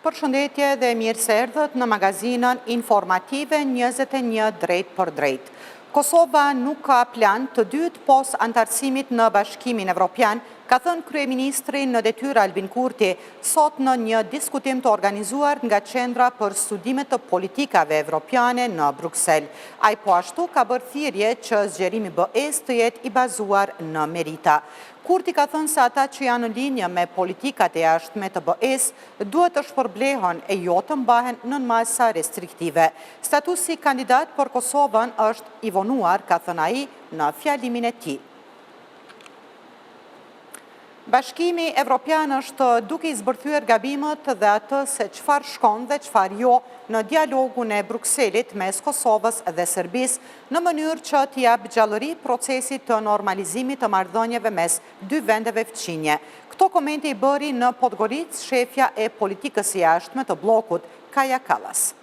Përshëndetje dhe mirë se erdhët në magazinën informative 21 drejt për drejt. Kosova nuk ka plan të dytë pos antarësimit në Bashkimin Evropian, ka thënë kryeministri në detyrë Albin Kurti, sot në një diskutim të organizuar nga Qendra për Studimet të Politikave Evropiane në Bruksel. Ai po ashtu ka bërë thirrje që zgjerimi BE-s të jetë i bazuar në merita. Kurti ka thënë se ata që janë në linjë me politikat e jashtme të BE-s duhet të shpërblehen e jo të mbahen në masa restriktive. Statusi kandidat për Kosovën është i vonuar, ka thënë ai në fjalimin e tij. Bashkimi Evropian është duke i zbërthyer gabimet dhe atë se çfarë shkon dhe çfarë jo në dialogun e Brukselit mes Kosovës dhe Serbisë në mënyrë që t'i jap gjallëri procesit të normalizimit të marrëdhënieve mes dy vendeve fëmijë. Këto komente i bëri në Podgoricë shefja e politikës së jashtme të bllokut, Kaja Kallas.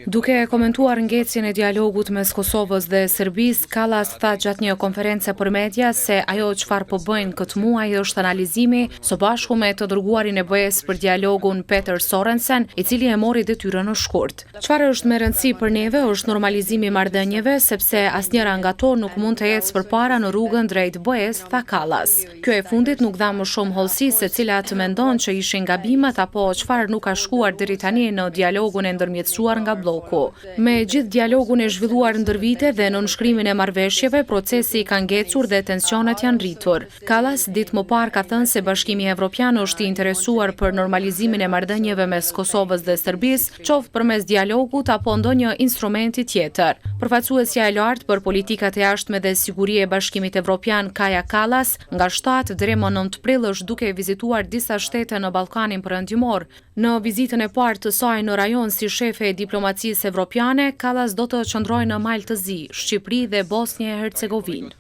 Duke komentuar ngecjen e dialogut mes Kosovës dhe Serbisë, Kallas tha gjatë një konference për media se ajo çfarë po bëjnë këtë muaj është analizimi së bashku me të dërguarin e BE-s për dialogun Peter Sorensen, i cili e mori detyrën në shkurt. Çfarë është me rëndësi për neve është normalizimi i marrëdhënieve, sepse asnjëra nga to nuk mund të ecë përpara në rrugën drejt BE-s, tha Kallas. Kjo e fundit nuk dha më shumë hollësi se cilat mendon që ishin gabimet apo çfarë nuk ka shkuar deri tani në dialogun e ndërmjetësuar nga bloku. Me gjithë dialogun e zhvilluar ndër vite dhe në nënshkrimin e marrëveshjeve, procesi ka ngecur dhe tensionet janë rritur. Kallas ditë më parë ka thënë se Bashkimi Evropian është i interesuar për normalizimin e marrëdhënieve mes Kosovës dhe Serbisë, qoftë përmes dialogut apo ndonjë instrumenti tjetër. Përfaqësuesja e lartë për politikat e jashtme dhe siguri e Bashkimit Evropian, Kaja Kallas, nga 7 deri më 9 prill është duke vizituar disa shtete në Ballkanin Perëndimor. Në vizitën e parë të saj në rajon si shefe e diplomacisë evropiane, Kallas do të qëndrojë në Malë të Zi, Shqipëri dhe Bosnjë e Hercegovinë.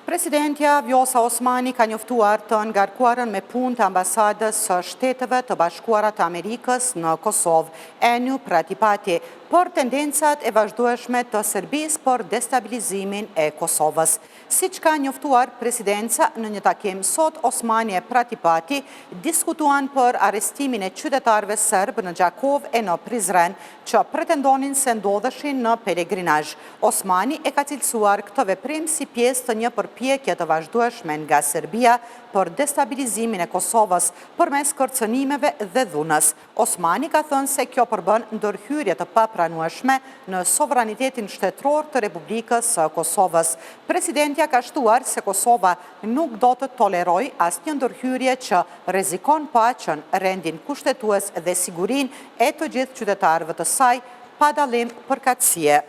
Presidentja Vjosa Osmani ka njoftuar të ngarkuarën me punë të ambasadës së Shteteve të Bashkuara të Amerikës në Kosovë, Enju Pratipati, për tendencat e vazhdueshme të Serbisë për destabilizimin e Kosovës. Siç ka njoftuar presidenca në një takim sot, Osmani e Pratipati diskutuan për arrestimin e qytetarëve serb në Gjakov e në Prizren, që pretendonin se ndodheshin në pelegrinazh. Osmani e ka cilësuar këtë veprim si pjesë të një përpjekje të vazhdueshme nga Serbia për destabilizimin e Kosovës përmes kërcënimeve dhe dhunës. Osmani ka thënë se kjo përbën ndërhyrje të papranueshme në sovranitetin shtetëror të Republikës së Kosovës. Presidentja ka shtuar se Kosova nuk do të tolerojë asnjë ndërhyrje që rrezikon paqen, rendin kushtetues dhe sigurinë e të gjithë qytetarëve të saj, pa dallim përkatësie.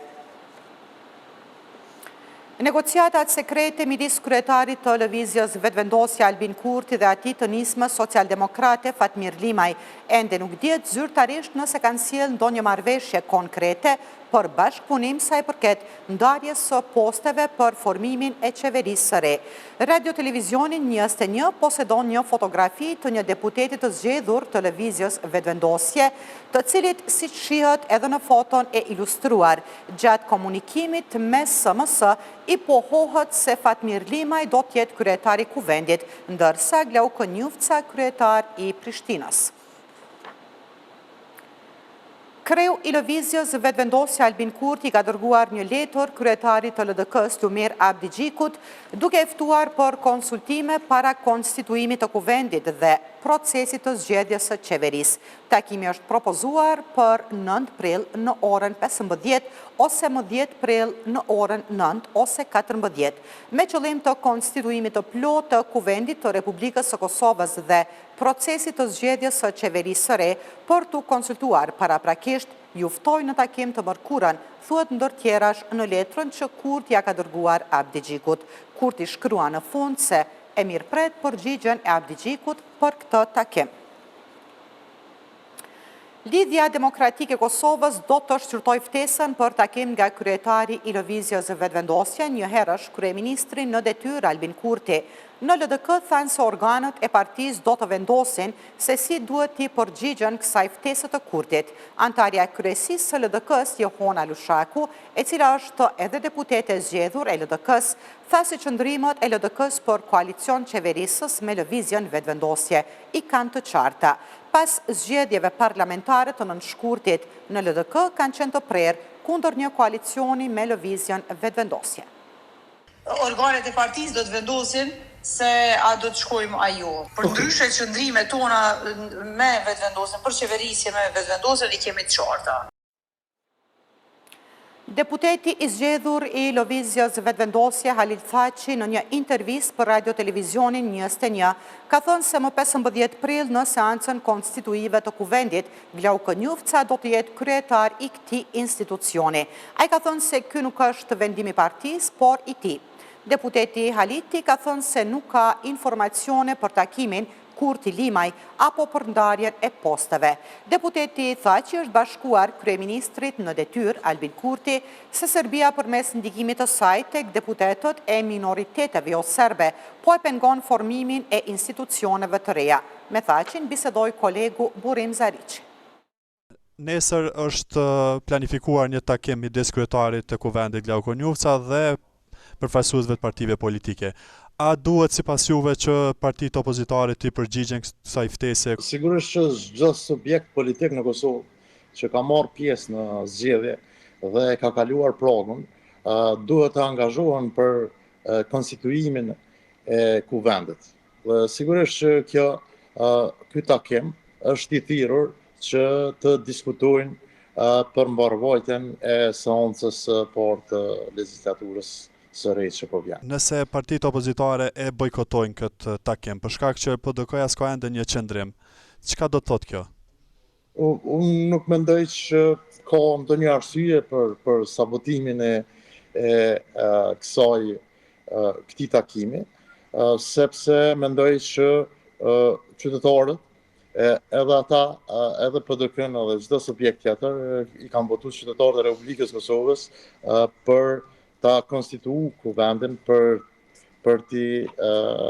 Negociatat sekrete midis kryetarit të lëvizjes Vetëvendosja Albin Kurti dhe atij të nismës socialdemokrate Fatmir Limaj ende nuk dihet zyrtarisht nëse kanë sjellë ndonjë marrëveshje konkrete për bashkëpunim sa i përket ndarjes së posteve për formimin e qeverisë së re. Radio Televizionin 21 posedon një fotografi të një deputeti të zgjedhur të lëvizjes Vetëvendosje, të cilit siç shihet edhe në foton e ilustruar, gjatë komunikimit me SMS i pohohet se Fatmir Limaj do të jetë kryetari i kuvendit, ndërsa Glauko Njufca kryetar i Prishtinës. Kreu i lëvizjes Vetëvendosja Albin Kurti ka dërguar një letër kryetarit të LDK-s Lumir Abdigjikut, duke e ftuar për konsultime para konstituimit të kuvendit dhe procesit të zgjedhjes së qeverisë. Takimi është propozuar për 9 prill në orën 15 ose më 10 prill në orën 9 ose 14, me qëllim të konstituimit të plotë të kuvendit të Republikës së Kosovës dhe procesit të zgjedhjes së qeverisë së re për të konsultuar paraprakisht, ju ftoi në takim të mërkurën, thuhet ndër tjerash në letrën që Kurti ja ka dërguar Abdigjikut. Kurti shkrua në fund se e mirëpret përgjigjen e Abdigjikut për këtë takim. Lidhja Demokratike e Kosovës do të shqyrtoj ftesën për takim nga kryetari i Lëvizjes Vetëvendosje, një herësh kryeministri në detyrë Albin Kurti. Në LDK thanë se organët e partisë do të vendosin se si duhet t'i përgjigjen kësaj ftesë të Kurtit. Antarja e kryesisë së LDK-s, Johona Lushaku, e cila është edhe deputete zgjedhur e LDK-s, tha se qëndrimet e LDK-s për koalicion qeverisës me Lëvizjen Vetëvendosje i kanë të qarta. Pas zgjedhjeve parlamentare të nënshkurtit në LDK kanë qenë të prerë kundër një koalicioni me Lëvizjen Vetëvendosje. Organet e partisë do të vendosin se a do të shkojmë a jo. Për ndryshe qëndrimet tona me vetëvendosjen, për qeverisje me vetëvendosjen i kemi të qarta. Deputeti i zgjedhur i Lëvizjes Vetëvendosje, Halil Thaçi, në një intervistë për Radio Televizionin 21, ka thënë se më 15 prill në seancën konstituive të kuvendit, Vlau Kënjufca do të jetë kryetar i këtij institucioni. Ai ka thënë se ky nuk është vendimi i partisë, por i tij. Deputeti Haliti ka thënë se nuk ka informacione për takimin Kurti Limaj apo për ndarjen e posteve. Deputeti tha që është bashkuar kryeministrit në detyrë Albin Kurti se Serbia përmes ndikimit të saj tek deputetët e minoriteteve jo serbe, po e pengon formimin e institucioneve të reja. Me Thaçin bisedoi kolegu Burim Zariçi. Nesër është planifikuar një takim midis kryetarit të kuvendit Vlau Kënjufca dhe përfaqësuesve të partive politike. A duhet sipas juve që partitë opozitare të përgjigjen kësaj ftese? Sigurisht që çdo subjekt politik në Kosovë që ka marrë pjesë në zgjedhje dhe ka kaluar pragën, duhet të angazhohen për konstituimin e kuvendit. Dhe sigurisht që ky takim është i thirrur që të diskutojnë për mbarvajtjen e seancës së parë të legjislaturës së re që po vjen. Nëse partitë opozitare e bojkotojnë këtë takim, për shkak që PDK-ja s'ka ende një qendrim, çka do të thotë kjo? Unë nuk mendoj që ka ndonjë arsye për sabotimin e këtij takimi, sepse mendoj që qytetarët edhe ata, edhe PDK-n edhe çdo subjekt tjetër i kanë votuar qytetarët e Republikës Kosovës për ta konstituu kuvendin për t'i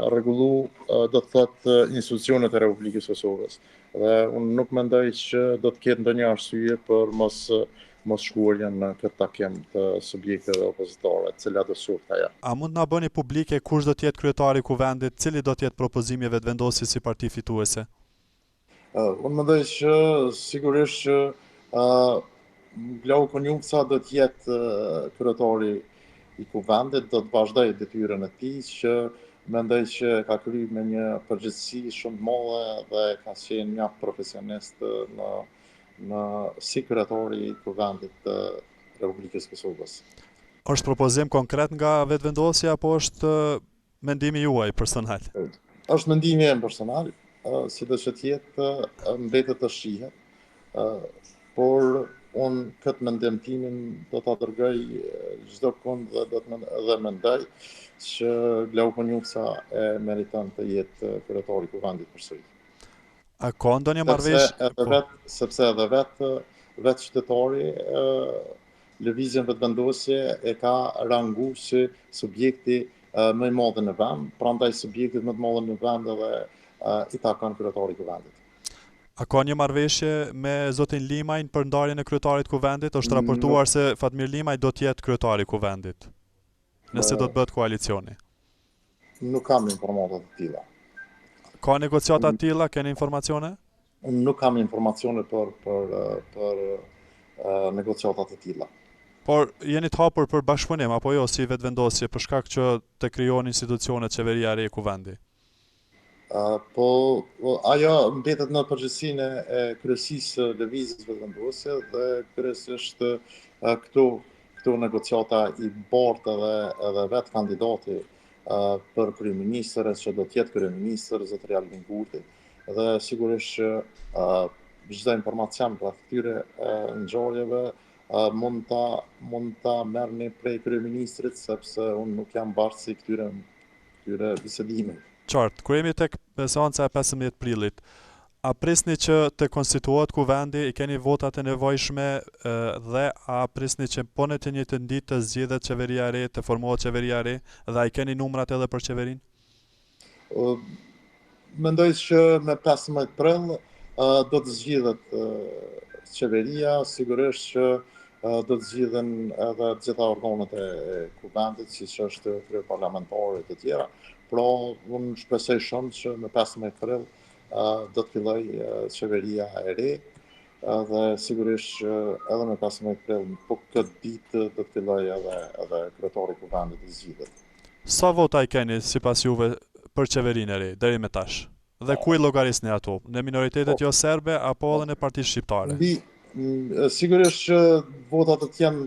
rregullu, do të thotë, institucionet e Republikës Kosovës. Dhe unë nuk mendoj që do të ketë ndonjë arsye për mos shkuarjen në këtë takim të subjekteve opozitare, të cilat do shohë ajo. A mund na bëni publike kush do të jetë kryetari i kuvendit, cili do të jetë propozimi i vetëvendosjes si parti fituese? Unë mendoj që sigurisht që Vlau Kënjufca do të jetë kryetari i kuvendit, do të vazhdoj detyrën e tij që mendoj që ka kryer me një përgjegjësi shumë të madhe dhe ka qenë një profesionist si kryetari i kuvendit të Republikës Kosovës. Është propozim konkret nga vetëvendosja apo është mendimi juaj personal? Është mendimi im personal, sidoqë që të jetë mbetet të shihet, por unë këtë mendim timin do ta dërgoj çdo kund dhe mendoj që Vlau Kënjufca e meriton të jetë kryetari i kuvendit përsëri. A ka ndonjë marrëveshje? Sepse edhe vetë qytetari Lëvizjen Vetëvendosje e ka rangu si subjekti më i madh në vend, prandaj subjektit më të madh në vend edhe i takon kryetari i kuvendit. A ka një marrëveshje me zotin Limajn për ndarjen e kryetarit të kuvendit? Është raportuar se Fatmir Limaj do të jetë kryetari i kuvendit, nëse do të bëhet koalicioni. Nuk kam informata të tilla. Ka negociata të tilla, keni informacione? Unë nuk kam informacione për negociata të tilla. Por jeni të hapur për bashkëpunim apo jo si vetëvendosje për shkak që të krijohen institucionet qeveria e re e kuvendit? Po ajo mbetet në përgjegjësinë e kryesisë së Lëvizjes Vetëvendosje dhe kryesisht këto negociata i bart edhe vetë kandidati për kryeministër që do të jetë kryeministër zotëri Albin Kurti dhe sigurisht që çdo informacion rreth këtyre ngjarjeve mund ta merrni prej kryeministrit sepse unë nuk jam bashkë këtyre bisedimeve. Qartë, kur jemi tek seanca e 15 prillit, A prisni që të konstituohet kuvendi, i keni votat e nevojshme dhe a prisni që po në të njëjtën ditë të zgjedhet qeveria e re, të formohet qeveria e re dhe a i keni numrat edhe për qeverinë? Mendoj që me 15 prill do të zgjidhet qeveria, sigurisht që do të zgjidhen edhe të gjitha organet e kuvendit, siç është krye parlamentare e të tjera. Pra, unë shpresoj shumë që me 15 prill do të filloj qeveria e re dhe sigurisht që edhe me 15 prill, po këtë ditë do të filloj edhe kryetari i kuvendit të zgjidhet. Sa vota i keni sipas juve për qeverinë e re deri me tash? Dhe ku i llogarisni ato? Në minoritetet jo serbe apo edhe në parti shqiptare? Sigurisht që votat do të jenë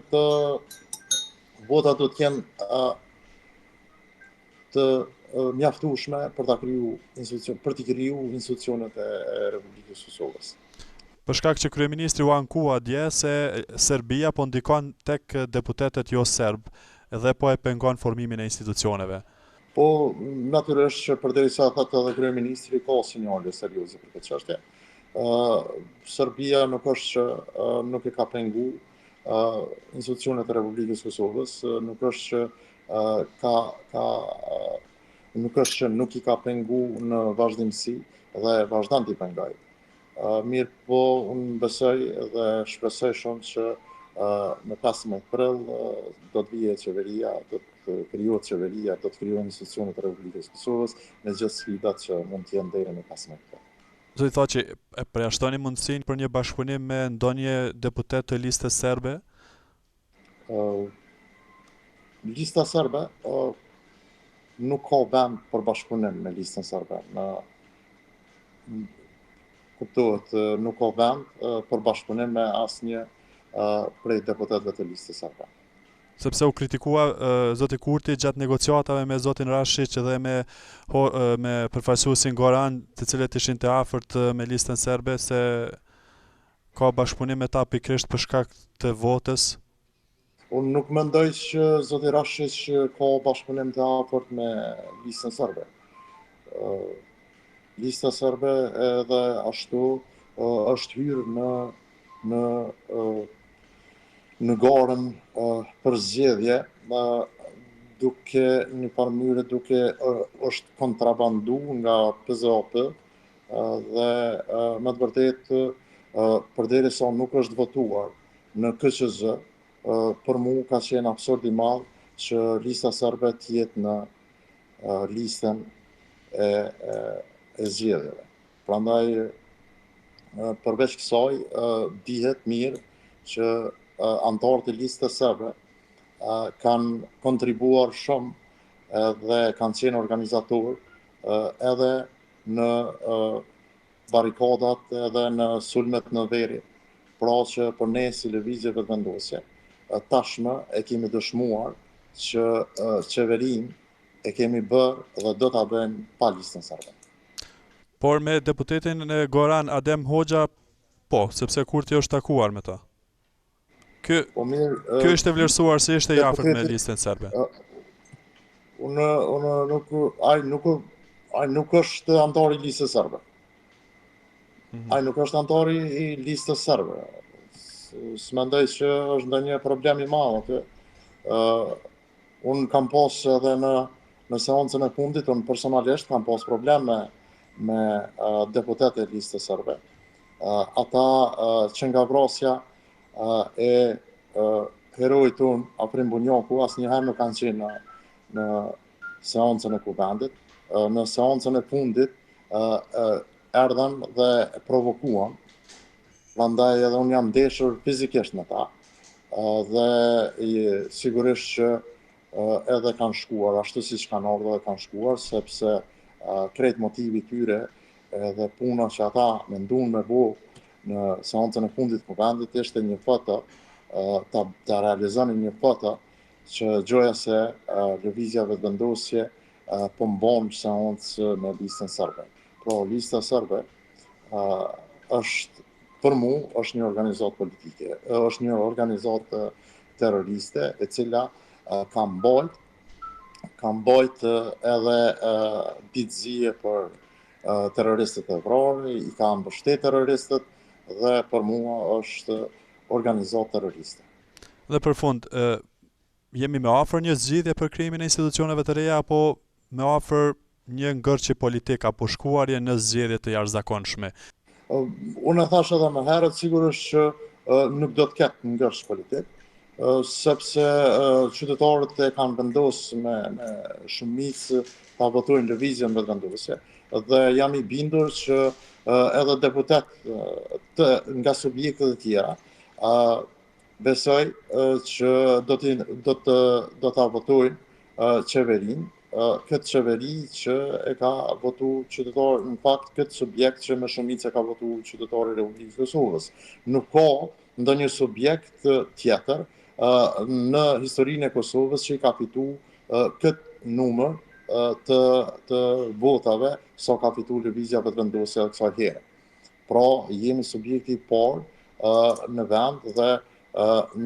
të mjaftueshme për të kriju institucionet e Republikës Kosovës. Për shkak që kryeministri u ankua dje se Serbia po ndikon tek deputetët jo serb dhe po e pengon formimin e institucioneve. Po, natyrisht që përderisa thotë edhe kryeministri ka sinjale serioze për këtë çështje. Serbia nuk është që nuk e ka pengu institucionet e Republikës Kosovës, nuk është që nuk i ka pengu në vazhdimsi dhe vazhdan t'i pengoj. Mirë po, unë besoj dhe shpresoj shumë që me 15 prill do të vijë qeveria, do të krijohet qeveria, do të krijohen institucionet e Republikës Kosovës me gjithë sfidat që mund të jenë deri në 15 prill. Zoti thotë që e përjashtoni mundësinë për një bashkëpunim me ndonjë deputet të listës serbe? Lista serbe nuk ka vend për bashkëpunim me listën serbe. Kuptohet, nuk ka vend për bashkëpunim me asnjë prej deputetëve të listës serbe. Sepse u kritikua zoti Kurti gjatë negociatave me zotin Rashić dhe me përfaqësuesin Goran, të cilët ishin të afërt me listën serbe, se ka bashkëpunim me ta pikërisht për shkak të votës. Unë nuk mendoj që zoti Rashić ka bashkëpunim të afërt me listën serbe. Lista serbe edhe ashtu është hyrë në garën për zgjedhje, duke në farë mënyrë duke është kontrabandu nga PZOP dhe me të vërtetë përderisa nuk është votuar në KQZ, për mu ka qenë absurd i madh që lista serbe të jetë në listën e zgjedhjeve. Prandaj përveç kësaj dihet mirë që anëtarët e listës serbe kanë kontribuar shumë dhe kanë qenë organizatorë edhe në barikadat edhe në sulmet në veri. Pra që për ne si lëvizje vetëvendosje, tashmë e kemi dëshmuar që qeverinë e kemi bërë dhe do ta bëjmë pa listën serbe. Por me deputetin Goran Adem Hoxha, po, sepse Kurti është takuar me ta. Ky ishte vlerësuar se ishte i afërt me listën serbe. Ai nuk është antar i listës serbe. Ai nuk është antar i listës serbe. S'mendoj që është ndonjë problem i madh aty. Unë kam pas edhe në seancën e fundit, unë personalisht kam pas probleme me deputetë e listës serbe. Ata që nga vrasja e herojit tonë, Afrim Bunjaku, asnjëherë nuk kanë qenë në seancën e kuvendit. Në seancën e fundit erdhen dhe provokuan, prandaj edhe unë jam ndeshur fizikisht me ta. Dhe sigurisht që edhe kanë shkuar, ashtu siç kanë ardhur dhe kanë shkuar, sepse krejt motivi tyre edhe puna që ata menduan me bo në seancën e fundit kuvendit ishte një foto, ta realizonin një foto që gjoja se lëvizja vetëvendosje po mbon seancë me listën serbe. Pra lista serbe është për mu është një organizatë politike, është një organizatë terroriste e cila ka mbajt edhe ditëzije për terroristët e vrarë, i ka mbështet terroristët dhe për mua është organizatë terroriste. Dhe për fund, jemi me afër një zgjidhje për krijimin e institucioneve të reja, apo me afër një ngërçi politik apo shkuarje në zgjedhje të jashtëzakonshme? Unë e thash edhe më herët, sigurisht që nuk do të ketë ngërç politik, sepse qytetarët e kanë vendosur me shumicë ta votojnë lëvizjen vetëvendosje dhe jam i bindur që edhe deputet nga subjektet e tjera besoj që do ta votojnë qeverinë, këtë qeveri që e ka votu qytetarë, në fakt këtë subjekt që me shumicë e ka votu qytetarë e Republikës Kosovës. Nuk ka ndonjë subjekt tjetër në historinë e Kosovës që i ka fitu këtë numër të votave sa ka fitu lëvizja vetëvendosja kësaj here. Pra, jemi subjekti i parë në vend dhe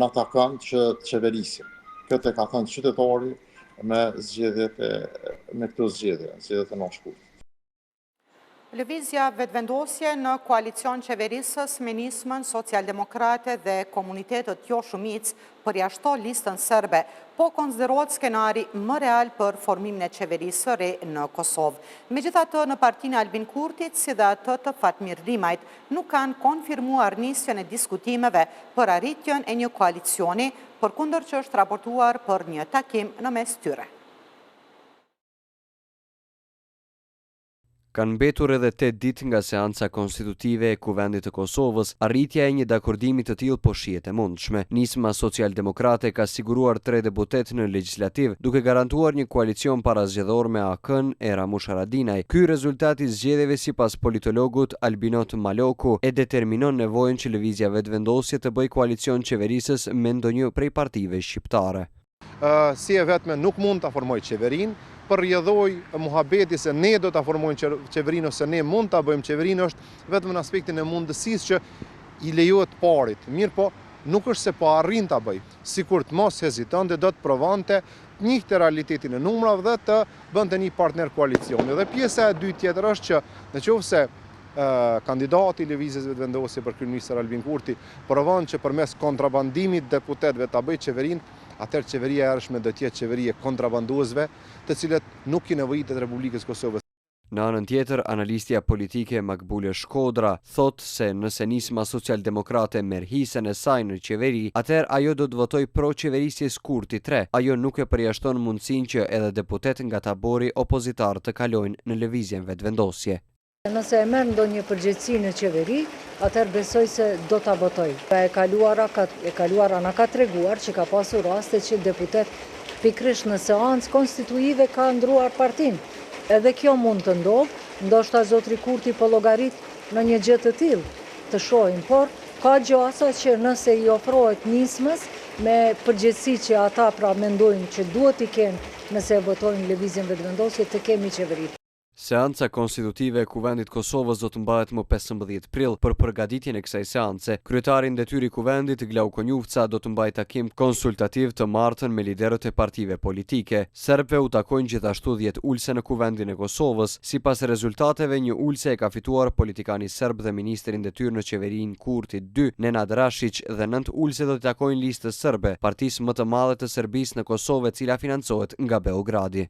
na takon që të qeverisim. Këtë e ka thënë qytetari me këto zgjedhjet e nënshkurt. Lëvizja vetëvendosje në koalicion qeverisës me nismën socialdemokrate dhe komunitetet jo shumicë përjashto listën serbe, po konsiderohet skenari më real për formimin e qeverisë re në Kosovë. Megjithatë, në partinë e Albin Kurtit, si dhe atë të Fatmir Rimajt, nuk kanë konfirmuar nisjen e diskutimeve për arritjen e një koalicioni, përkundër që është raportuar për një takim në mes tyre. Kanë mbetur edhe 8 ditë nga seanca konstitutive e Kuvendit të Kosovës, arritja e një dakordimi të tillë po shihet e mundshme. Nisma socialdemokrate ka siguruar 3 deputet në legjislativ, duke garantuar një koalicion parazgjedhor me AK-n e Ramush Haradinaj. Ky rezultat i zgjedhjeve sipas politologut Albinot Maloku e determinon nevojën që lëvizja vetëvendosje të bëjë koalicion qeverisës me ndonjë prej partive shqiptare. Si e vetme nuk mund ta formojë qeverinë, për rrjedhoj muhabeti se ne do ta formojmë qeverinë ose ne mund ta bëjmë qeverinë është vetëm në aspektin e mundësisë që i lejohet parit. Mirë po, nuk është se po arrin ta bëj. Sikur të mos hezitonte, do të provonte të njihte realitetin e numrave dhe të bënte një partner koalicioni. Dhe pjesa e dytë tjetër është që nëse kandidati i lëvizjes vetëvendosje për kryeministër Albin Kurti provon që përmes kontrabandimit deputetëve ta bëjë qeverinë, atëherë qeveria e ardhshme do të jetë qeveri e kontrabanduesve, të cilët nuk i nevojitet Republikës Kosovës. Në anën tjetër, analistja politike Makbule Shkodra thot se nëse nisma socialdemokrate merr hisën e saj në qeveri, atëherë ajo do të votojë pro qeverisjes Kurti 3. Ajo nuk e përjashton mundësinë që edhe deputet nga tabori opozitar të kalojnë në lëvizjen vetëvendosje. Nëse e merr ndonjë përgjegjësi në qeveri, atëherë besoj se do ta votoj. E kaluara na ka treguar që ka pasur raste që deputet pikërisht në seancë konstituive ka ndruar partinë. Edhe kjo mund të ndodhë, ndoshta zotri Kurti po llogarit në një gjë të tillë, të shohim, por ka gjasa që nëse i ofrohet nismës me përgjegjësi që ata pra mendojnë që duhet i kenë nëse votojnë lëvizjen vetëvendosje të kemi qeveri. Seanca konstitutive e Kuvendit Kosovës do të mbahet më 15 prill. Për përgatitjen e kësaj seance, kryetari i detyri i Kuvendit Glauko Njufca do të mbajë takim konsultativ të martën me liderët e partive politike. Serbëve u takojnë gjithashtu 10 ulse në Kuvendin e Kosovës. Sipas rezultateve, një ulse e ka fituar politikani serb dhe ministri i detyrë në qeverinë Kurti 2, Nenad Rashić, dhe 9 ulse do të takojnë listës serbe, partisë më të madhe të Serbisë në Kosovë, e cila financohet nga Beogradi.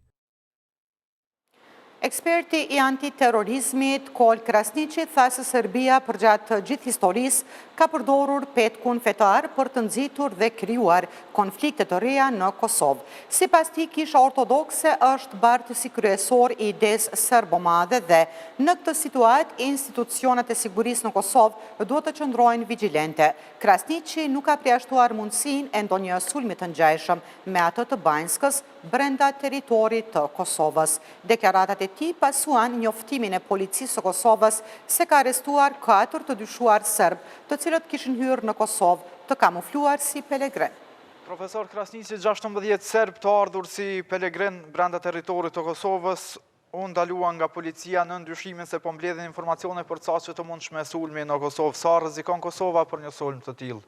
Eksperti i antiterrorizmit Kol Krasniqi tha se Serbia përgjatë gjithë historisë ka përdorur petkun fetar për të nxitur dhe krijuar konflikte të reja në Kosovë. Sipas tij, Kisha Ortodokse është bartësi kryesor i idesë serbo-madhe dhe në këtë situatë institucionet e sigurisë në Kosovë duhet të qëndrojnë vigjilente. Krasniqi nuk ka përjashtuar mundësinë e ndonjë sulmi të ngjajshëm me atë të Banjskës brenda territorit të Kosovës. Deklaratat e tij pasuan njoftimin e policisë së Kosovës se ka arrestuar 4 të dyshuar serb, të cilët kishin hyrë në Kosovë të kamufluar si pelegrin. Profesor Krasniqi, 16 serb të ardhur si pelegrin brenda territorit të Kosovës u ndaluan nga policia në ndyshimin se po mbledhin informacione për caqe të mundshme sulmi në Kosovë. Sa rrezikon Kosova për një sulm të tillë?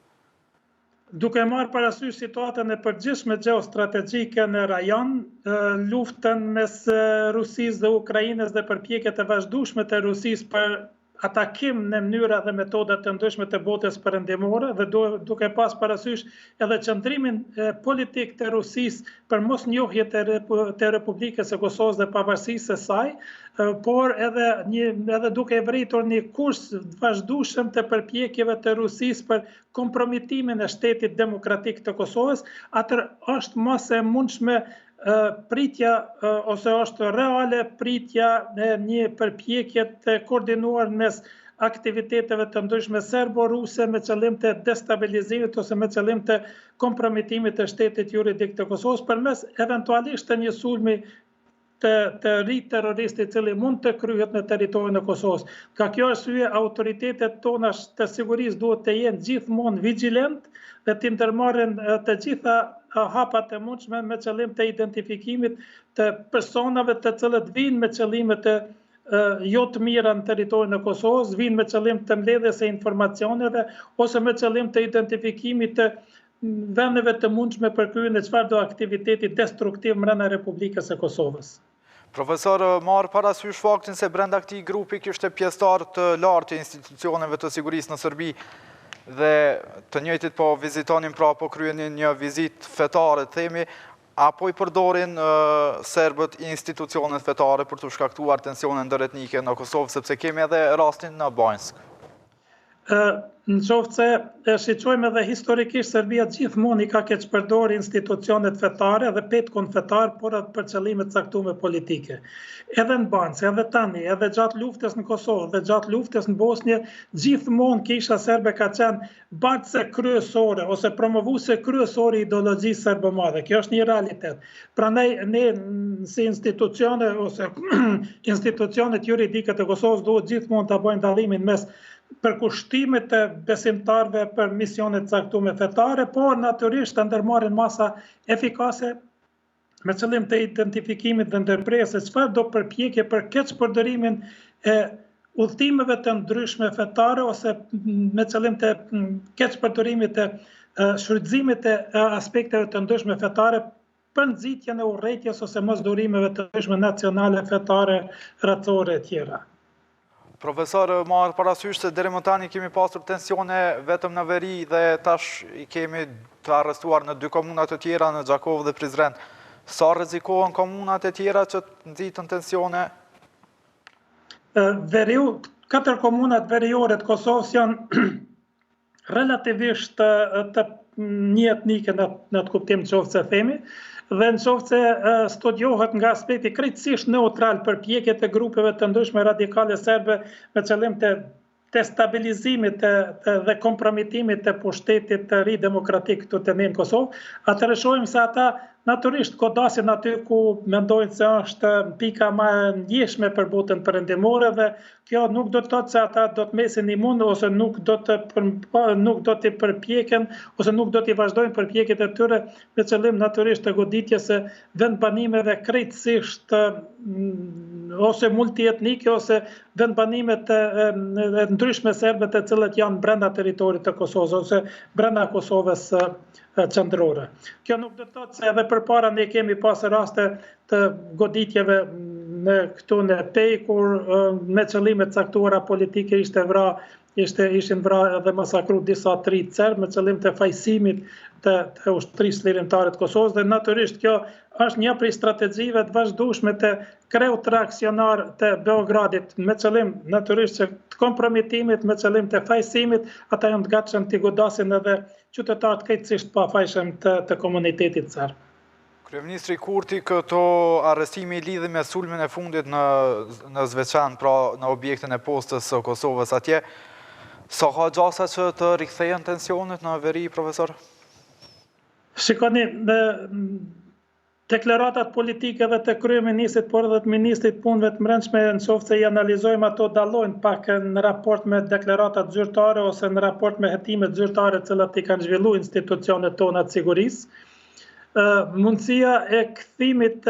duke marrë parasysh situatën e përgjithshme gjeostrategjike në rajon, luftën mes Rusisë dhe Ukrainës dhe përpjekjet e vazhdueshme të Rusisë për atakim në mënyra dhe metoda të ndryshme të botës perëndimore dhe duke pas parasysh edhe qëndrimin politik të Rusisë për mosnjohje të Republikës së Kosovës dhe pavarësisë së saj, por edhe duke vritur një kurs vazhdueshëm të përpjekjeve të Rusisë për kompromitimin e shtetit demokratik të Kosovës, atër është mos e mundshme pritja ose është reale pritja e një përpjekje të koordinuar mes aktiviteteve të ndryshme serbo-ruse me qëllim të destabilizimit ose me qëllim të kompromitimit të shtetit juridik të Kosovës përmes eventualisht të një sulmi të ri terroristi i cili mund të kryhet në territorin e Kosovës. Ka kjo arsye autoritetet tona të sigurisë duhet të jenë gjithmonë vigjilent dhe të ndërmarrin të gjitha hapat e mundshme me qëllim të identifikimit të personave të cilët vinë me qëllime të jo të mira në territorin e Kosovës, vinë me qëllim të mbledhjes së informacioneve ose me qëllim të identifikimit të vendeve të mundshme për kryen e çfarëdo aktiviteti destruktiv brenda Republikës së Kosovës. Profesor, marë parasysh faktin se brenda këtij grupi kishte pjesëtar të lartë të institucioneve të sigurisë në Serbi dhe të njëjtit po vizitonin pra po kryenin një vizitë fetare, themi, apo i përdorin serbët institucionet fetare për të shkaktuar tensione ndëretnike në Kosovë, sepse kemi edhe rastin në Banjsk. Në qoftë se shiqojmë edhe historikisht Serbia gjithmonë i ka keq përdor institucionet fetare dhe petkun fetar, por atë për qëllime të caktuara politike. Edhe në Banjsk, edhe tani, edhe gjatë luftës në Kosovë dhe gjatë luftës në Bosnjë, gjithmonë kisha serbe ka qenë bartëse kryesore ose promovuese kryesore ideologjisë serbëmadhe. Kjo është një realitet. Prandaj ne si institucione ose institucionet juridike të Kosovës duhet gjithmonë ta bëjnë dallimin mes përkushtimit të besimtarve për misionet caktuara fetare, por natyrisht të ndërmarrin masa efikase me qëllim të identifikimit dhe ndërpresës çfarë do përpjekje për keq përdorimin e udhëtimeve të ndryshme fetare ose me qëllim të keq përdorimit të shfrytëzimit të aspekteve të ndryshme fetare për nxitjen e urrëties ose mosdurimeve të ndryshme nacionale, fetare, racore e tjera. Profesor, marë parasysh se deri më tani kemi pasur tensione vetëm në veri dhe tash i kemi të arrestuar në 2 komunat të tjera në Gjakovë dhe Prizren. Sa rrezikohen komunat e tjera që të nxitën tensione? 4 komunat veriore të Kosovës janë relativisht të një etnike në të kuptim qoftë se themi, dhe në qoftë se studiohet nga aspekti krejtësisht neutral përpjekjet e grupeve të ndryshme radikale serbe me qëllim të stabilizimit dhe kompromitimit të pushtetit të ri demokratik këtu të ne në Kosovë, atëherë shohim se ata natyrisht godasin aty ku mendojnë se është pika më e ndjeshme për botën perëndimore dhe kjo nuk do të thotë se ata do të mesin imun ose nuk do të përpjeken ose nuk do të vazhdojnë përpjekjet e tyre me qëllim natyrisht të goditjes së vendbanimeve krejtësisht ose multietnike ose vendbanime të ndryshme serbe të cilët janë brenda territorit të Kosovës ose brenda Kosovës qendrore. Kjo nuk do të thotë se edhe përpara ne kemi pasur raste të goditjeve këtu në Pej, kur me qëllime të caktuara politike ishin vrarë dhe masakruar disa trit serb me qëllim të fajsimit të ushtrisë lirimtare të Kosovës dhe natyrisht kjo është një prej strategjive të vazhdueshme të kreut reaksionar të Beogradit me qëllim natyrisht të kompromitimit, me qëllim të fajsimit, ata janë të gatshëm të godasin edhe qytetarët krejtësisht pafajshëm të komunitetit serb. Kryeministri Kurti, këto arrestimi i lidhi me sulmin e fundit në Zveçan, pra në objektin e postës së Kosovës atje, sa ka gjasa që të rikthehen tensionet në veri, profesor? Shikoni, deklaratat politike dhe të kryeministrit, por edhe të ministrit punëve të brendshme, nëse i analizojmë ato dallojnë pak në raport me deklaratat zyrtare ose në raport me hetimet zyrtare të cilat i kanë zhvilluar institucionet tona të sigurisë. Mundësia e këthimit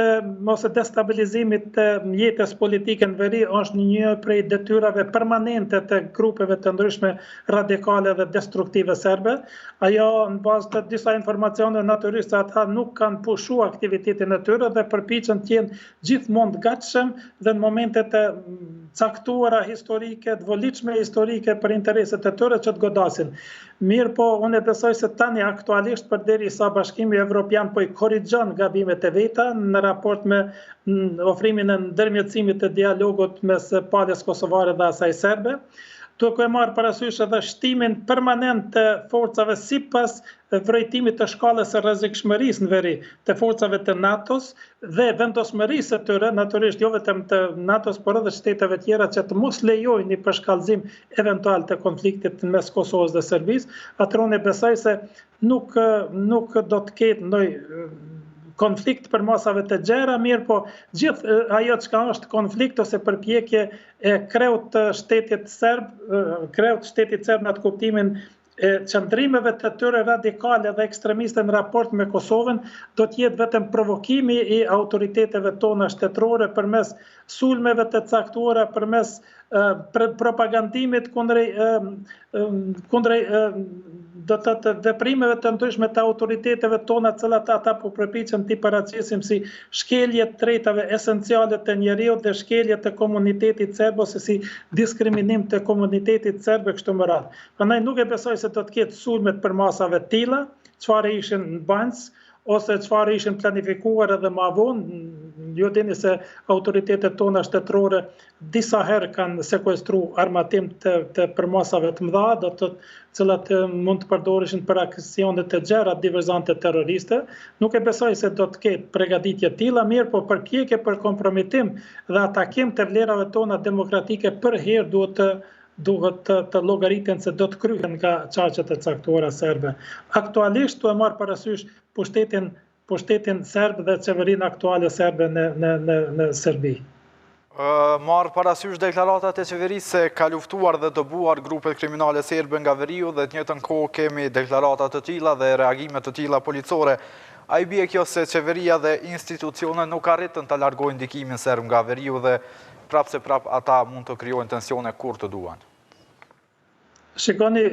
ose destabilizimit të jetës politike në veri është një prej detyrave permanente të grupeve të ndryshme radikale dhe destruktive serbe. Ajo në bazë të disa informacione natyrisht se ata nuk kanë pushu aktivitetin e tyre dhe përpiqen të jenë gjithmonë të gatshëm dhe në momentet e caktuara historike, të volitshme historike për intereset e tyre që të godasin. Mirë po, unë e besoj se tani aktualisht përderisa Bashkimi Evropian po i korrigjon gabimet e veta në raport me ofrimin e ndërmjetësimit të dialogut mes palës kosovare dhe asaj serbe, duke e marrë parasysh edhe shtimin permanent të forcave sipas vërejtimit të shkallës së rrezikshmërisë në veri të forcave të NATO-s dhe vendosmërisë së tyre, natyrisht jo vetëm të NATO-s, por edhe shteteve tjera që të mos lejojnë një përshkallëzim eventual të konfliktit mes Kosovës dhe Serbisë. Atëherë unë besoj se nuk do të ketë ndonjë konflikt për masave të gjera, mirë po gjithë ajo që është konflikt ose përpjekje e kreut të shtetit serb në atë kuptimin e qëndrimeve të tyre radikale dhe ekstremiste në raport me Kosovën, do të jetë vetëm provokimi i autoriteteve tona shtetërore përmes sulmeve të caktuara, përmes propagandimit kundrej do të të veprimeve të ndryshme të autoriteteve tona, cilat ata po përpiqen t'i paraqisin si shkelje të drejtave esenciale të njeriut dhe shkelje të komunitetit serb ose si diskriminim të komunitetit serb e kështu me radhë. Prandaj nuk e besoj se do të ketë sulmet për masave të tilla, çfarë ishin në Banjë ose çfarë ishin planifikuar edhe më vonë. Ju dini se autoritetet tona shtetërore disa herë kanë sekuestruar armatim të përmasave të mëdha, do të cilat mund të përdoreshin për aksione të gjera diverzante terroriste. Nuk e besoj se do të ketë përgatitje të tilla, mirë po përpjekje për kompromitim dhe atakim të vlerave tona demokratike për herë duhet të llogariten se do të kryhen nga çarqet e caktuara serbe. Aktualisht tu e marr parasysh pushtetin serb dhe qeverinë aktuale serbe në Serbi. Marë parasysh deklaratat e qeverisë se ka luftuar dhe dëbuar grupet kriminale serbe nga veriu dhe të njëjtën kohë kemi deklaratat të tilla dhe reagimet të tilla policore. A i bie kjo se qeveria dhe institucionet nuk arritën të largojnë ndikimin serb nga veriu dhe prap ata mund të krijojnë tensione kur të duan? Shikoni,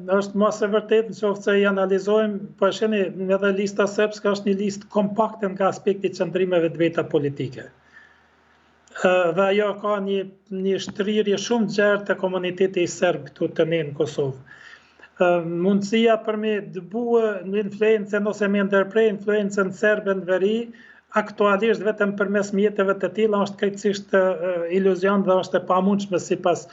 është mas e vërtet në qoftë se i analizojmë, po e sheni edhe lista serbska është një listë kompakte nga aspekti qëndrimeve të veta politike. Dhe ajo ka një shtrirje shumë gjerë të komuniteti serb këtu të ne në Kosovë. Mundësia për me dëbue në influencen ose me ndërprej influencen serbe në veri, aktualisht vetëm përmes mjeteve të tilla është krejtësisht iluzion dhe është e pamundshme sipas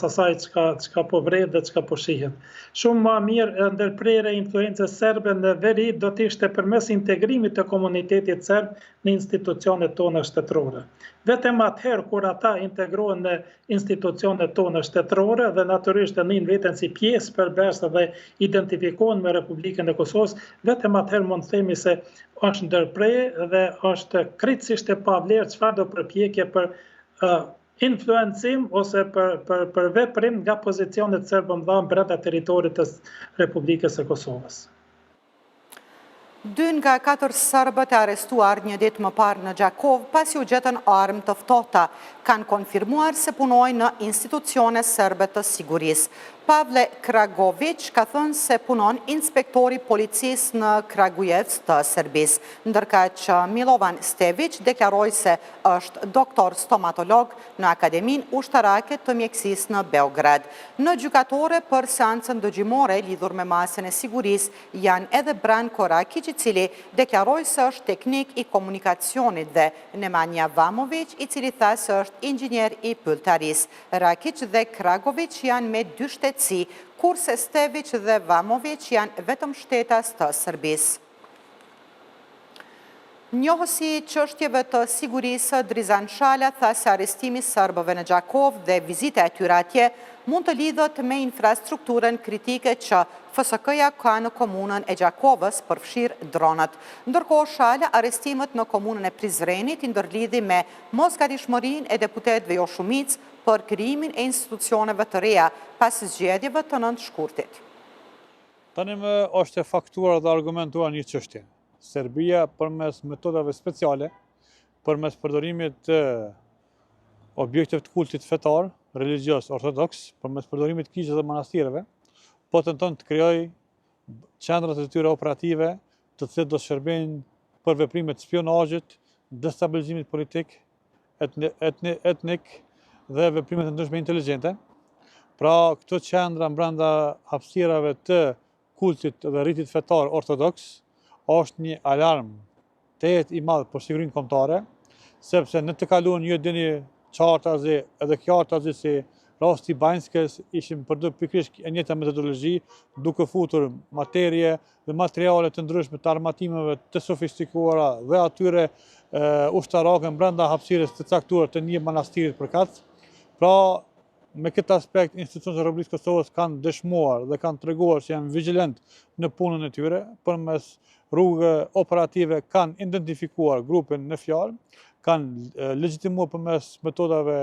asaj çka po vret dhe çka po shihet. Shumë më mirë ndërprerja e influencës serbe në veri do të ishte përmes integrimit të komunitetit serb në institucionet tona shtetërore. Vetëm atëherë kur ata integrohen në institucionet tona shtetërore dhe natyrisht e nin veten si pjesë përbërëse dhe identifikohen me Republikën e Kosovës, vetëm atëherë mund të themi se është ndërprerje dhe është krejtësisht e pavlerë çfarë do përpjekje për influencim ose për veprim nga pozicionet serbe mëdha brenda territorit të Republikës së Kosovës. 2 nga 4 serbët e arrestuar një ditë më parë në Gjakov pasi u gjetën armë të ftohta, kanë konfirmuar se punojnë në institucione serbe të sigurisë. Pavle Kragovic ka thënë se punon inspektori policisë në Kragujevc të Serbisë, ndërka që Milovan Stevic deklaroi se është doktor stomatolog në Akademinë Ushtarake të Mjekësisë në Beograd. Në gjykatore për seancën dëgjimore lidhur me masën e sigurisë janë edhe Branko Rakic, i cili deklaroi se është teknik i komunikacionit dhe Nemanja Vamovic, i cili tha se është inxhinier i pylltarisë. Rakic dhe Kragovic janë me 2 shtetësi, kurse Stevic dhe Vamovic janë vetëm shtetas të Serbisë. Njohësi çështjeve të sigurisë Drizan Shala tha se arrestimi serbëve në Gjakov dhe vizita e tyre atje mund të lidhet me infrastrukturën kritike që FSK-ja ka në komunën e Gjakovës përfshirë dronët. Ndërkohë Shala arrestimet në komunën e Prizrenit i ndërlidhi me mosgatishmërinë e deputetëve jo shumicë për krijimin e institucioneve të reja pas zgjedhjeve të 9 shkurtit. Tanim është e faktuar dhe argumentuar një çështje. Serbia përmes metodave speciale, përmes përdorimit të objekteve të kultit fetar, religios, ortodoks, përmes përdorimit të kishës dhe manastireve, po tenton të krijojë qendrat e tyre operative, të cilat do shërbejnë për veprimet spionazhit, destabilizimit politik, etnik dhe veprimet e ndryshme inteligjente. Pra, këto qendra brenda hapësirave të kultit dhe rritit fetar ortodoks është një alarm tehet i madh për sigurinë kombëtare, sepse në të kaluar ju dini qartazi edhe qartazi si rasti i Banjskës ishin përdorur pikërisht e njëjta metodologji, duke futur materie dhe materiale të ndryshme të armatimeve të sofistikuara dhe atyre ushtarake brenda hapësirës të caktuar të një manastirit përkatës. Pra, me këtë aspekt, institucionet e Republikës Kosovës kanë dëshmuar dhe kanë treguar se janë vigjilent në punën e tyre, përmes rrugë operative kanë identifikuar grupin në fjalë, kanë legjitimuar përmes metodave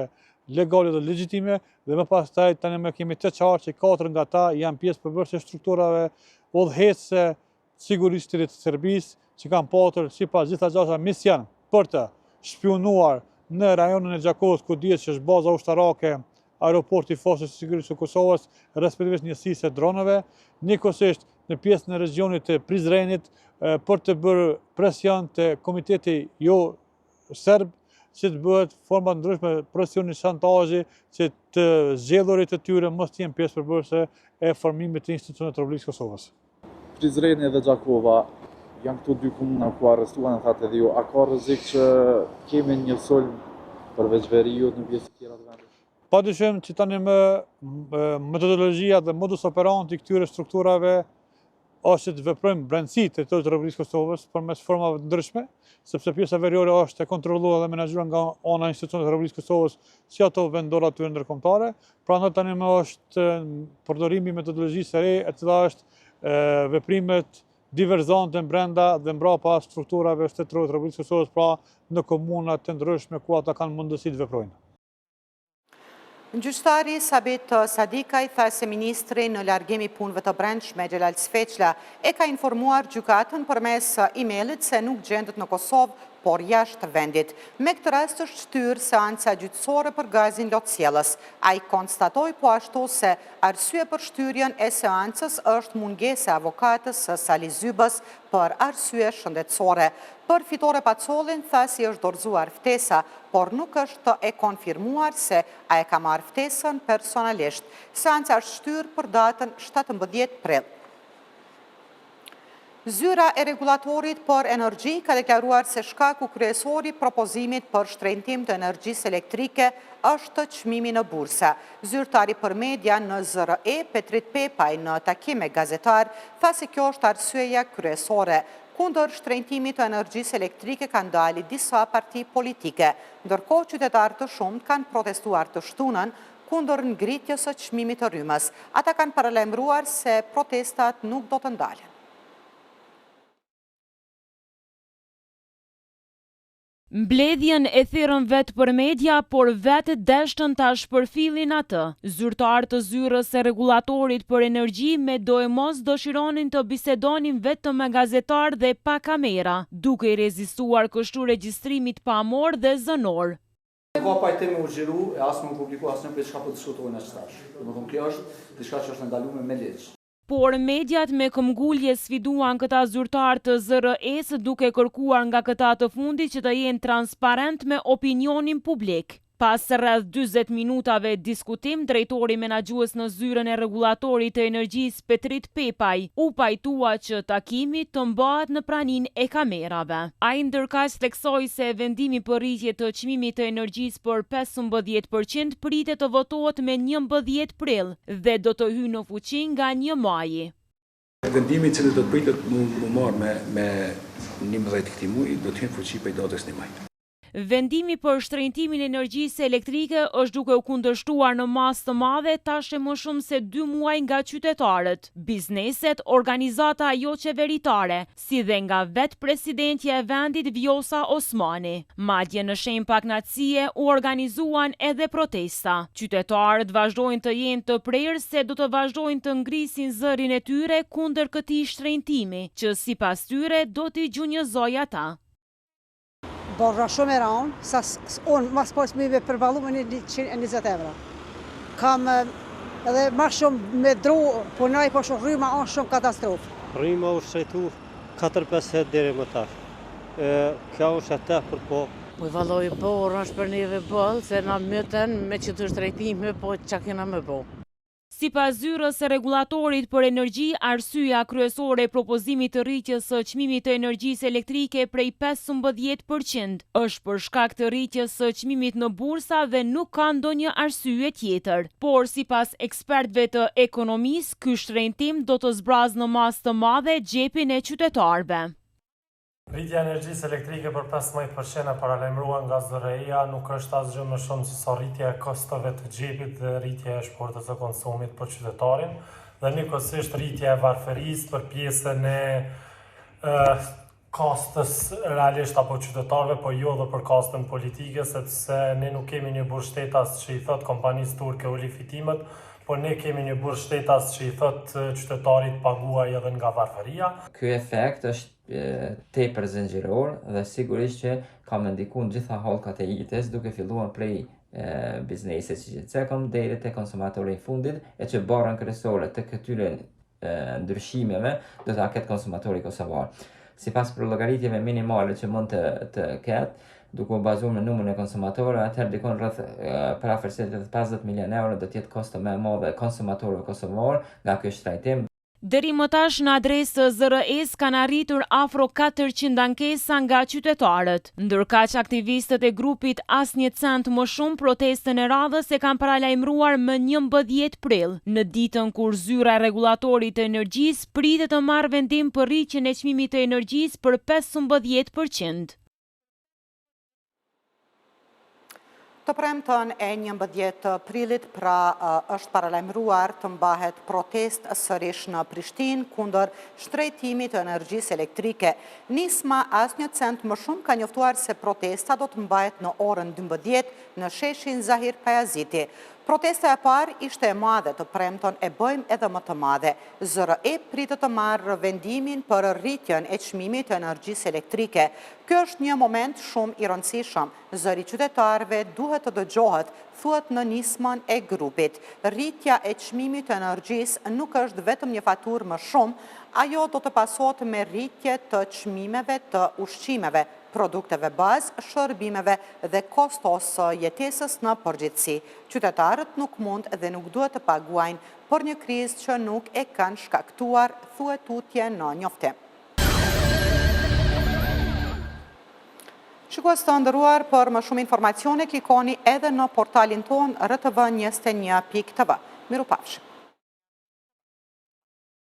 legale dhe legjitime, dhe më pastaj tani më kemi të qartë që 4 nga ata janë pjesë përbërëse strukturave udhëheqëse sigurisë të Serbisë, që kanë patur sipas gjitha gjasa mision për të shpionuar në rajonin e Gjakovës, ku dihet që është baza ushtarake aeroporti i Forcës së Sigurisë së Kosovës, respektivisht njësisë e dronëve, njëkohësisht në pjesën e regionit të Prizrenit për të bërë presion të komiteti jo serb, që të bëhet forma ndryshme presioni shantazhi që të zgjedhurit të tyre mos të jenë pjesë përbërëse e formimit të institucioneve të Republikës Kosovës. Prizreni dhe Gjakova janë këto dy komuna ku arrestuan thatë edhe ju. A ka rrezik që kemi një sulm përveç Veriut në pjesë të tjera të vendit? Padyshim që tani metodologjia dhe modus operandi i këtyre strukturave është të veprojmë brendësi të territorit të Republikës Kosovës përmes formave të ndryshme, sepse pjesa veriore është e kontrolluar dhe menaxhuar nga ana e institucioneve të Republikës Kosovës, si ato vendore aty ndërkombëtare. Prandaj tani më është përdorimi i metodologjisë së re, e cila është veprimet diverzante brenda dhe mbrapa strukturave shtetërore të Republikës Kosovës, pra në komuna të ndryshme ku ata kanë mundësi të veprojnë. Gjyqtari Sabit Sadikaj tha se ministri në largimi punëve të brendshme Xhelal Sfeqla e ka informuar gjykatën përmes emailit se nuk gjendet në Kosovë, por jashtë vendit. Me këtë rast është shtyrë seanca gjyqësore për gazin Lotësjellës. Ai konstatoi po ashtu se arsye për shtyrjen e seancës është mungesa e avokatës së Sali Zybës për arsye shëndetësore. Për Fitore Pacolin tha si është dorëzuar ftesa, por nuk është e konfirmuar se a e ka marrë ftesën personalisht. Seanca është shtyrë për datën 17 prill. Zyra e regulatorit për energji ka deklaruar se shkaku kryesor i propozimit për shtrenjtim të energjisë elektrike është çmimi në bursa. Zyrtari për media në ZRE, Petrit Pepaj, në takim me gazetar, tha se kjo është arsyeja kryesore. Kundër shtrenjtimit të energjisë elektrike kanë dalë disa parti politike, ndërkohë qytetarë të shumtë kanë protestuar të shtunën kundër ngritjes së çmimit të rrymës. Ata kanë paralajmëruar se protestat nuk do të ndalen. Mbledhjen e thirrën vetë për media, por vetë deshtën ta shpërfillin atë. Zyrtarë të zyrës e regulatorit për energji me dojmos dëshironin të bisedonin vetëm me gazetar dhe pa kamera, duke i rezistuar kështu regjistrimit pamor dhe zënor. Ka pajtim me u xhiru e as më publiku as në për çka po diskutojnë as tash. Domethënë kjo është diçka që është ndaluar me ligj. Por mediat me këmbgulje sfiduan këta zyrtar të ZRE-s duke kërkuar nga këta të fundit që të jenë transparent me opinionin publik. Pas rreth 40 minutave diskutim, drejtori menaxhues në zyrën e regulatorit të energjisë Petrit Pepaj u pajtua që takimi të mbahet në praninë e kamerave. Ai ndërkaq theksoi se vendimi për rritje të çmimit të energjisë për 15% pritet të votohet me 11 prill dhe do të hyjë në fuqi nga 1 maji. Vendimi i cili do të pritet më marr me 11 këtij muaji do të hyjë në fuqi prej datës 1 maj. Vendimi për shtrenjtimin e energjisë elektrike është duke u kundërshtuar në masë të madhe tash e më shumë se 2 muaj nga qytetarët, bizneset, organizata jo qeveritare, si dhe nga vetë presidentja e vendit Vjosa Osmani. Madje në shenjë paknatësie u organizuan edhe protesta. Qytetarët vazhdojnë të jenë të prerë se do të vazhdojnë të ngrisin zërin e tyre kundër këtij shtrenjtimi, që sipas tyre do t'i gjunjëzojë ata. Borra shumë e raun, sa unë mas pas mive përballu me 120 euro. Kam edhe ma shumë me dru, punoj, po shumë rryma është shumë katastrofë. Rryma u shtrejtu 4-5 herë deri më tash. Kjo është e tepër, po. Po i valloj borra është për neve bëllë, se na myten me që të shtrejtime, po që kena me bo. Sipas zyrës së rregullatorit për energji, arsyeja kryesore e propozimit të rritjes së çmimit të energjisë elektrike prej 15% është për shkak të rritjes së çmimit në bursa dhe nuk ka ndonjë arsye tjetër. Por sipas ekspertëve të ekonomisë, ky shtrenjtim do të zbrazë në masë të madhe xhepin e qytetarëve. Rritja e energjisë elektrike për 15% e paralajmëruar nga ZRE-ja nuk është asgjë më shumë se sa rritja e kostove të xhepit dhe rritja e shportës së konsumit për qytetarin, dhe njëkohësisht rritja e varfërisë për pjesën e kostës realisht apo qytetarëve, po jo dhe për kostën politike, sepse ne nuk kemi një burgshtetas që i thot kompanisë turke uli fitimet, por ne kemi një burgshtetas që i thot qytetarit paguaj edhe nga varfëria. Ky efekt është tepër zinxhiror dhe sigurisht që ka më ndikuar gjitha hallkat e jetës, duke filluar prej biznesit që cekëm deri te konsumatori i fundit, e që barën kryesore të këtyre ndryshimeve do ta ketë konsumatori kosovar. Sipas llogaritjeve minimale që mund të ketë, duke u bazuar në numrin e konsumatorëve, atëherë dikon rreth parafërsisht 50 milion euro do të jetë kosto më e madhe konsumatorëve kosovar nga ky shtrajtim. Deri më tash në adresë të ZRE-s kanë arritur afro 400 ankesa nga qytetarët. Ndërkaq aktivistët e grupit Asnjë Cent më shumë protestën e radhës e kanë paralajmëruar më 11 prill, në ditën kur zyra e rregullatorit të energjisë pritet të marrë vendim për rritjen e çmimit të energjisë për 15%. Të premten e 11 prillit është paralajmëruar të mbahet protest sërish në Prishtinë kundër shtrejtimit të energjisë elektrike. Nisma Asnjë Cent më shumë ka njoftuar se protesta do të mbahet në orën 12 në sheshin Zahir Pajaziti. Protesta e parë ishte e madhe, të premton e bëjmë edhe më të madhe. ZRE pritet të marrë vendimin për rritjen e çmimit të energjisë elektrike. Kjo është një moment shumë i rëndësishëm. Zëri qytetarëve duhet të dëgjohet, thuhet në nismën e grupit. Rritja e çmimit të energjisë nuk është vetëm një faturë më shumë, ajo do të pasohet me rritje të çmimeve të ushqimeve, produkteve bazë, shërbimeve dhe kostos jetesës në përgjithësi. Qytetarët nuk mund dhe nuk duhet të paguajnë për një krizë që nuk e kanë shkaktuar, thuhet tutje në njoftim. Shikues të nderuar, për më shumë informacione klikoni edhe në portalin ton rtv21.tv. Mirupafshim.